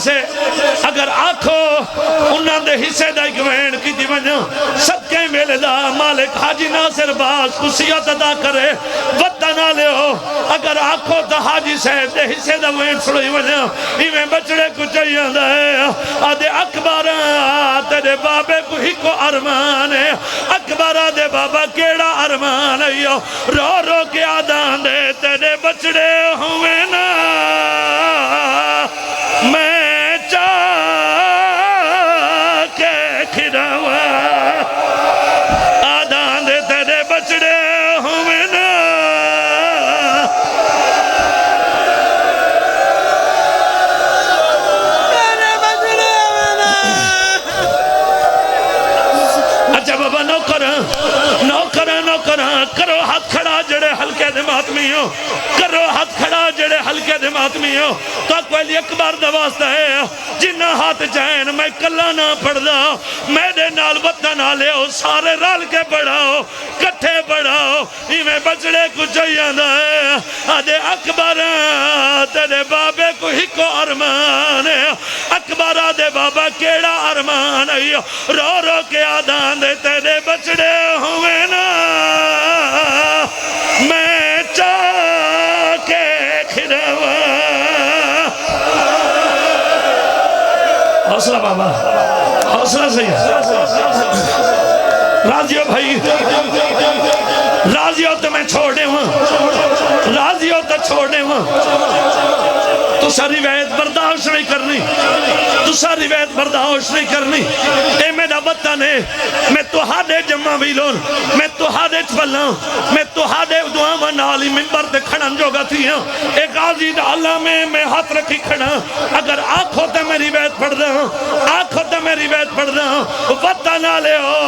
से अगर आखो उन्होंने हिस्से का एक वेण की वजो सदके मेले का मालिक हाजी नासिर बास खुशियत अदा करे वतन लियो अगर आखो तो हाजी साहब के हिस्से का वेण सुनी वजो इवें बचड़े कुछ आदे अकबर तेरे बाबे को ही को अरमान है अकबर दे बाबा केड़ा अरमान है रो रो के आदान दे तेरे बचड़े हुए ना मैं चाह के खिरावा आदान दे तेरे बचड़े हुए ना अच्छा बाबा नौकर नौकर नौकर करो हाथ खड़ा जड़े हल्के दे मातमी हो करो हाथ खड़ा जड़े हल्के दे मातमी हो तो कोई अकबर दा वास्ता है जिन्ना हाथ चैन मैं कला ना पढ़दा मेरे नाल वतन नाले सारे रल के बढ़ाओ कट्ठे बढ़ाओ इवें बचड़े कुछ जांदा है आदे अकबर तेरे बाबे को ही को अरमान है अकबर दे बाबा केड़ा अरमान है रो रो के आदान दे तेरे बचड़े हुए ना मैं चाह के खिरवा हौसला बाबा हौसला सही राजियो भाई राजियो तो मैं छोड़ दे राजियो तो छोड़ दे तुसा रिवायत बर्दाश्त नहीं करनी तुसा रिवायत बर्दाश्त नहीं करनी ए मेरा वतन है मैं तुहाडे जम्मा भी लोन मैं तुहाडे चला मैं तुहाडे दुआवां नाल ही मिंबर ते खड़न जोगा थी हां ए गाजी दा अल्लाह में मैं हाथ रखी खड़ा अगर आंखों ते मेरी रिवायत पढ़ रहा आंखों ते मेरी रिवायत पढ़ रहा वतन वाले हो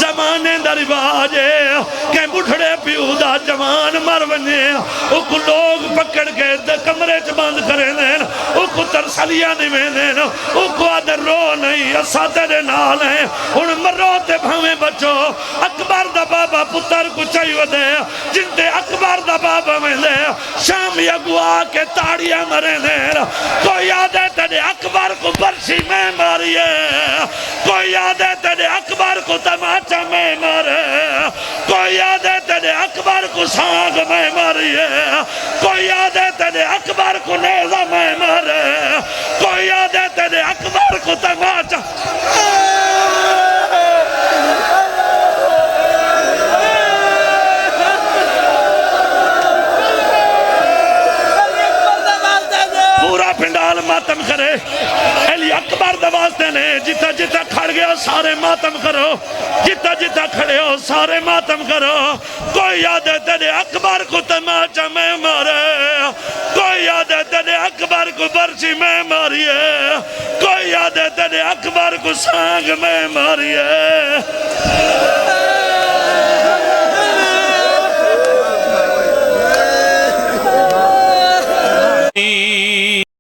जमाने दा रिवाज है के बुढ़ड़े पिऊ दा जवान मर वने ओ लोग पकड़ के कमरे च बंद करे तरसलिया नहीं आदर रो नहीं असा तेरे नाल है हुण मरो ते भावे बचो अकबर दा बाबा पुत्र को चाहिए दे जिंदे अकबर दा बाबा वेंदे शाम अगुआ के ताड़ियां मरे दे कोई याद है तेरे अकबर को बरसी में मारिए कोई याद है तेरे अकबर को तमाचा में मारे कोई याद है तेरे अकबर को सांग में मारिए कोई याद है तेरे अकबर को नेजा में मारे कोई याद है तेरे अकबर को तमाचा पूरा पिंडाल मातम करे अली अकबर दा वास्ते ने जिता जिता खड़ गया सारे मातम करो जिता जिता खड़े हो सारे मातम करो कोई याद है तेरे अकबर को तमाचा में मारे कोई याद है तेरे अकबर को बरसी में मारिए कोई याद है तेरे अकबर को सांग में मारिए